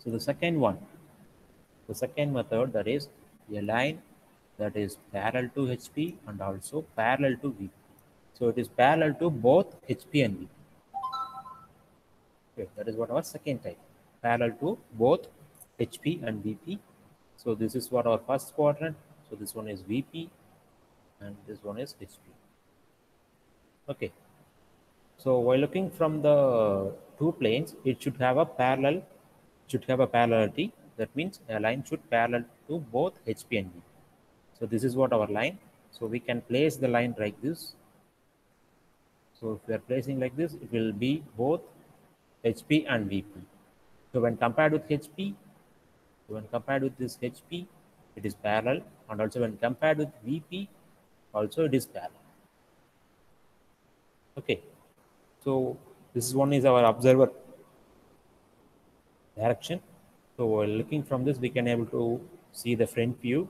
So the second method, that is a line that is parallel to HP and also parallel to VP. So it is parallel to both HP and VP. Okay, that is what our second type, parallel to both HP and VP. So this is what our first quadrant. So this one is VP and this one is HP. Okay. So while looking from the two planes, it should have a parallelity. That means a line should parallel to both HP and VP. So this is what our line. So we can place the line like this. So if we are placing like this, it will be both HP and VP. So when compared with HP, when compared with this HP, it is parallel, and also when compared with VP, also it is parallel. Okay, so this is one is our observer direction. So while looking from this, we can able to see the front view.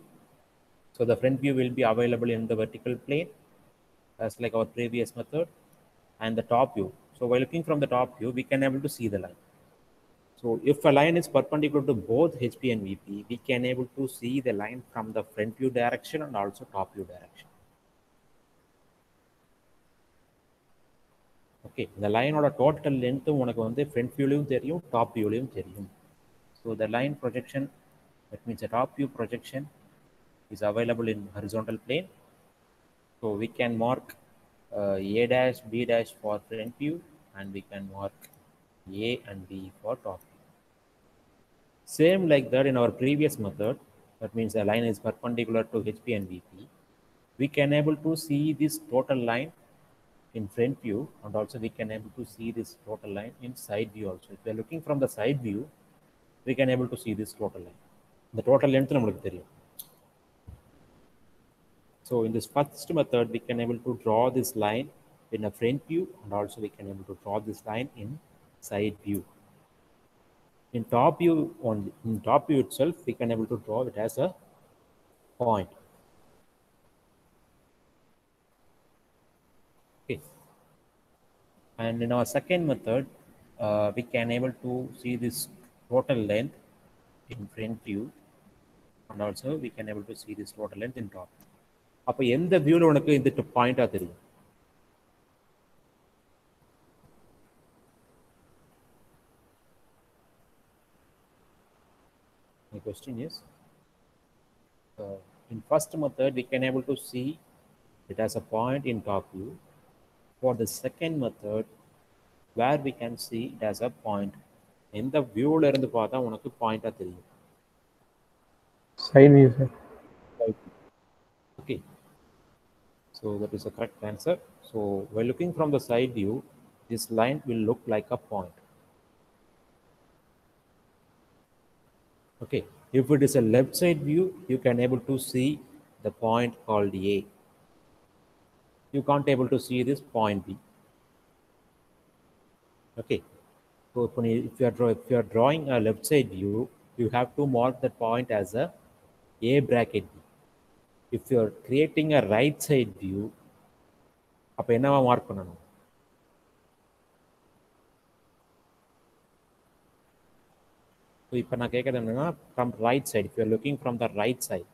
So the front view will be available in the vertical plane, as like our previous method, and the top view. So while looking from the top view, we can able to see the line. So if a line is perpendicular to both HP and VP, we can able to see the line from the front view direction and also top view direction. Okay, the line or total length உனக்கு வந்து front viewலையும் தெரியும் top viewலையும் தெரியும். So the line projection, that means the top view projection is available in horizontal plane. So we can mark A dash, B dash for front view, and we can mark A and B for top view. Same like that in our previous method, that means the line is perpendicular to HP and VP. We can able to see this total line in front view, and also we can able to see this total line in side view also. If we are looking from the side view, we can able to see this total line. The total length நம்மளுக்கு தெரியும். So in this first method, we can able to draw this line in a front view, and also we can able to draw this line in side view. In top view only, in top view itself, we can able to draw it as a point. Okay. And in our second method, we can able to see this total length in front view, and also we can able to see this total length in top. அப்போ எந்த வியூல உனக்கு இந்த பாயிண்டா தெரியும்? My question is, in first method we can able to see it as a point in top view. For the second method, where we can see it as a point, எந்த வியூல இருந்து பார்த்தா உனக்கு பாயிண்டா தெரியும்? Side view, sir. Okay. So that is the correct answer. So while looking from the side view, this line will look like a point. Okay. If it is a left side view, you can able to see the point called A. You can't able to see this point B. Okay. So if you are drawing a left side view, you have to mark the point as a bracket B. If you are creating a right side view, அப்போ என்னவா mark பண்ணணும்? So இப்போ நான் கேட்கறது என்னன்னா, from right side, if you are looking from the right side.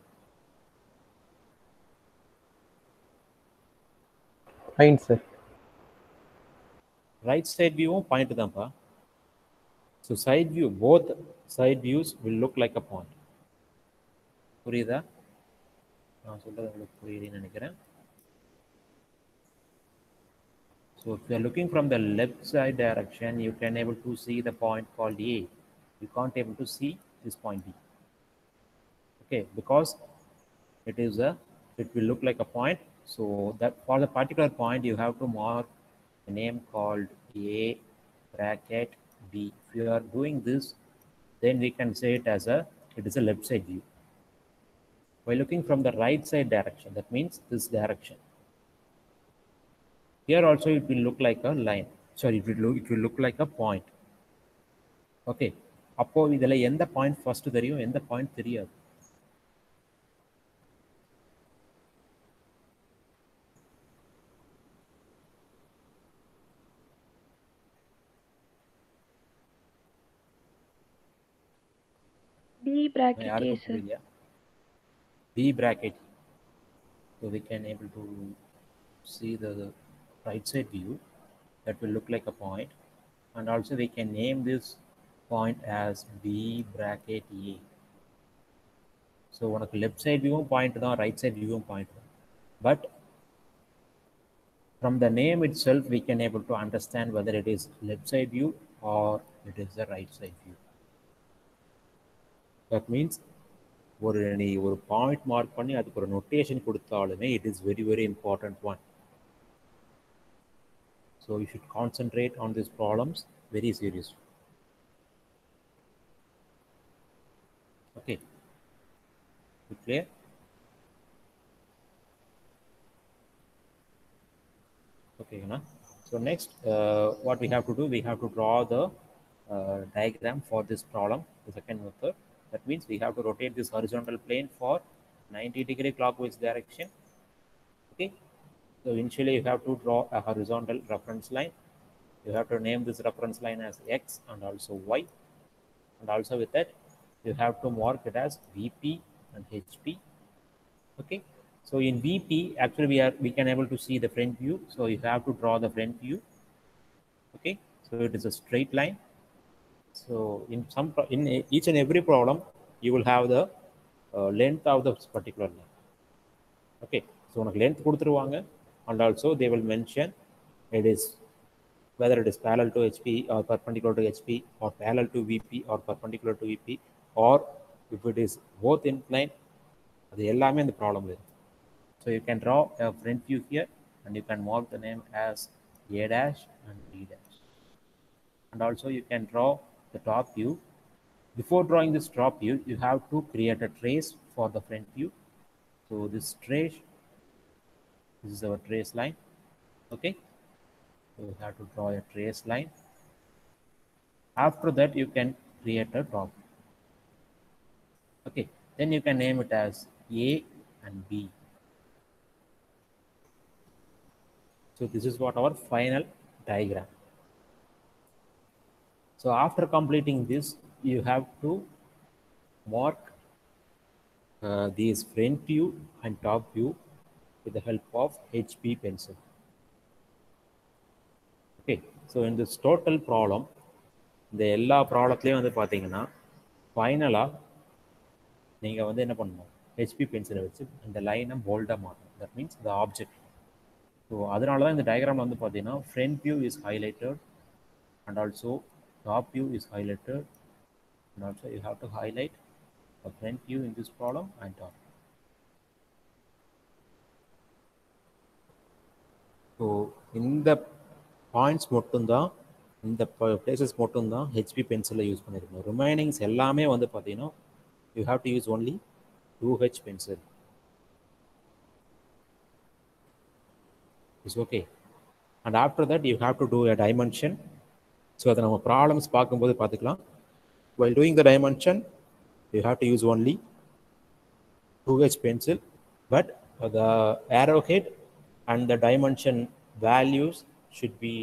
Point, sir. Right side view point தான்ப்பா. So side view, both side views will look like a point. புரியுதா? நான் சொல்றது உங்களுக்கு புரியுதுன்னு நினைக்கிறேன். So if you are looking from the left side direction, you can able to see the point called A. You can't able to see this point B. Okay, because it will look like a point. So that for the particular point, you have to mark a name called A bracket B. If you are doing this, then we can say it is a left side view. By looking from the right side direction, that means this direction. Here also it will look like a line. Sorry, it will look like a point. Okay. அப்போ இதுல எந்த point first தெரியும், எந்த point தெரியாது? B bracket A, யாருக்கும் sir. புரியலையா? B bracket. So we can able to see the right side view that will look like a point, and also we can name this point as B bracket A. So உனக்கு left side view point தான், right side view point தான். But from the name itself we can able to understand whether it is left side view or it is the right side view. That means நீ ஒரு point mark பண்ணி அதுக்கு ஒரு notation கொடுத்தாலுமே it is very very important one. So you should concentrate on these problems very seriously. Okay, clear? Okay, so next what we have to do, we have to draw the diagram for this problem, the second method. That means we have to rotate this horizontal plane for 90-degree clockwise direction. Okay, so initially you have to draw a horizontal reference line. You have to name this reference line as X and also Y, and also with that you have to mark it as VP and HP. Okay, so in VP actually we can able to see the front view, so you have to draw the front view. Okay, so it is a straight line. So in each and every problem you will have the length of the particular line. Okay, so உனக்கு length கொடுத்துருவாங்க, and also they will mention it is whether it is parallel to HP or perpendicular to HP or parallel to VP or perpendicular to VP, or if it is both inclined, அது எல்லாமே இந்த problem வரும். So you can draw a front view here, and you can mark the name as A dash and B dash, and also you can draw the top view. Before drawing this top view, you have to create a trace for the front view. So this trace, this is our trace line. Okay, so you have to draw a trace line. After that you can create a top view. Okay, then you can name it as A and B. So this is what our final diagram. So after completing this, you have to mark these front view and top view with the help of HB pencil. Okay, so in this total problem, இந்த எல்லா ப்ராப்ளத்துலேயும் வந்து பார்த்தீங்கன்னா ஃபைனலாக நீங்கள் வந்து என்ன பண்ணணும், HP பென்சிலை வச்சு இந்த லைனை போல்டாக மாற்றணும். That means the object. So அதனால தான் இந்த டயக்ராமில் வந்து பார்த்தீங்கன்னா front view is highlighted and also top view is highlighted, and also you have to highlight the front view in this problem and top. So இந்த பாயிண்ட்ஸ் மட்டும்தான், இந்த places மட்டும்தான் HP பென்சிலை யூஸ் பண்ணியிருக்கணும். ரிமைனிங்ஸ் எல்லாமே வந்து பார்த்தீங்கன்னா you have to use only 2H pencil. It's okay. And after that you have to do a dimension. So அதை நம்ம ப்ராப்ளம்ஸ் பார்க்கும்போது பார்த்துக்கலாம். While doing the dimension, you have to use only 2H pencil, but the arrowhead and the dimension values should be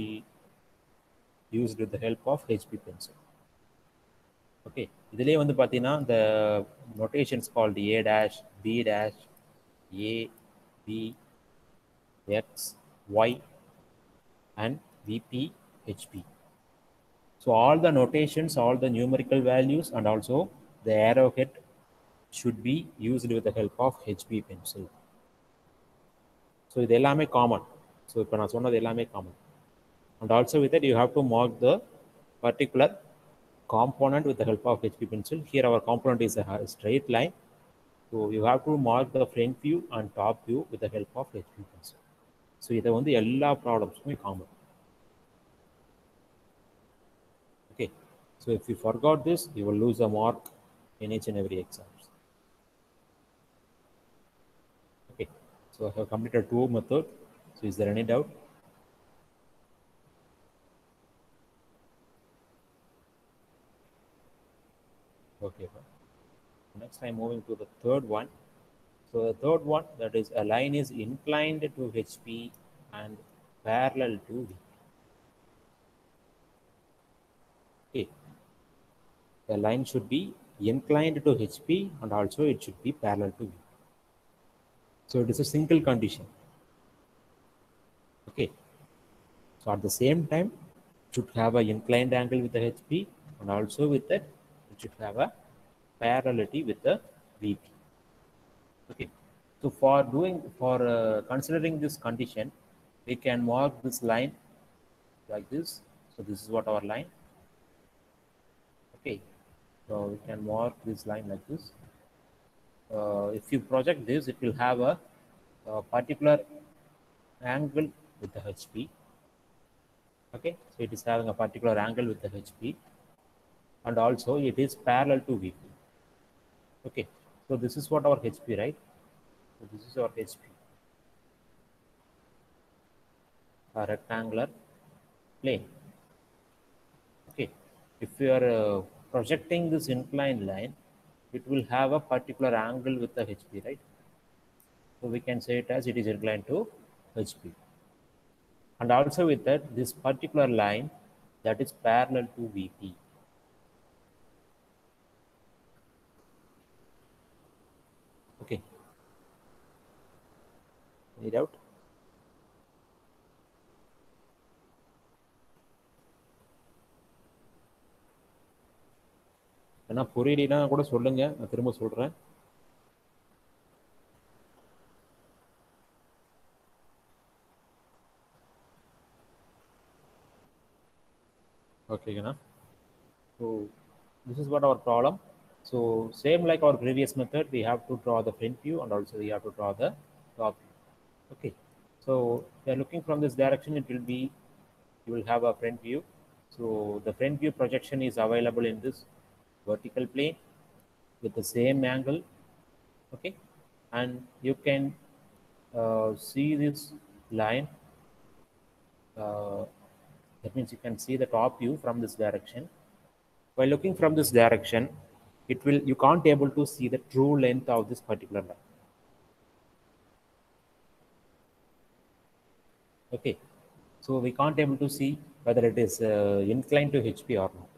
used with the help of HB pencil. Okay, இதிலே வந்து பார்த்தீங்கன்னா the notations called A dash, B dash, A, B, X, Y, and VP, HP. So all the notations, all the numerical values, and also the arrowhead should be used with the help of HB pencil. So இது எல்லாமே common. So இப்போ நான் சொன்னது எல்லாமே common. And also with it you have to mark the particular component with the help of HB pencil. Here our component is a straight line. So you have to mark the front view and top view with the help of HB pencil. So இதை வந்து எல்லா ப்ராப்ளம்ஸுமே common. Okay, so if you forgot this, you will lose a mark in each and every exam. Okay, so I have completed 2 methods. So is there any doubt? Okay, next I'm moving to the third one. So the third one, that is a line is inclined to HP and parallel to V. Okay, the line should be inclined to HP and also it should be parallel to VP. So it is a single condition. Okay. So at the same time, it should have an inclined angle with the HP and also with that it should have a parallelity with the VP. Okay. So for considering this condition, we can mark this line like this. So this is what our line. Okay. So we can mark this line like this. If you project this, it will have a particular angle with the HP. Okay, so it is having a particular angle with the HP, and also it is parallel to VP. Okay, so this is what our HP, right? So this is our HP, a rectangular plane. Okay, if you are projecting this inclined line, it will have a particular angle with the HP, right? So we can say it as it is inclined to HP. And also with that, this particular line that is parallel to VP. Okay, any doubt? ஏன்னா புரியலைன்னா கூட சொல்லுங்க, நான் திரும்ப சொல்றேன். Okay, so this is what our problem. So same like our previous method, we have to draw the front view and also we have to draw the top view. Okay, so we are looking from this direction, it will be, you will have a front view. So the front view projection is available in this vertical plane with the same angle. Okay, and you can see this line. That means you can see the top view from this direction. By looking from this direction, you can't able to see the true length of this particular line. Okay, so we can't able to see whether it is inclined to HP or not.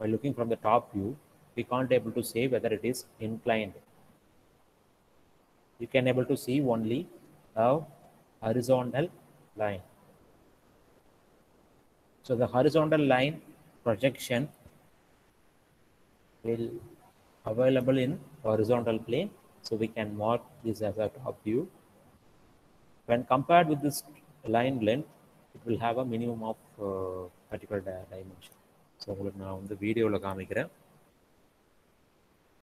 By looking from the top view, we can't able to say whether it is inclined. You can able to see only a horizontal line. So the horizontal line projection will available in horizontal plane. So we can mark this as a top view. When compared with this line length, it will have a minimum of particular dimension. So உங்களுக்கு நான் வந்து வீடியோவில் காமிக்கிறேன்.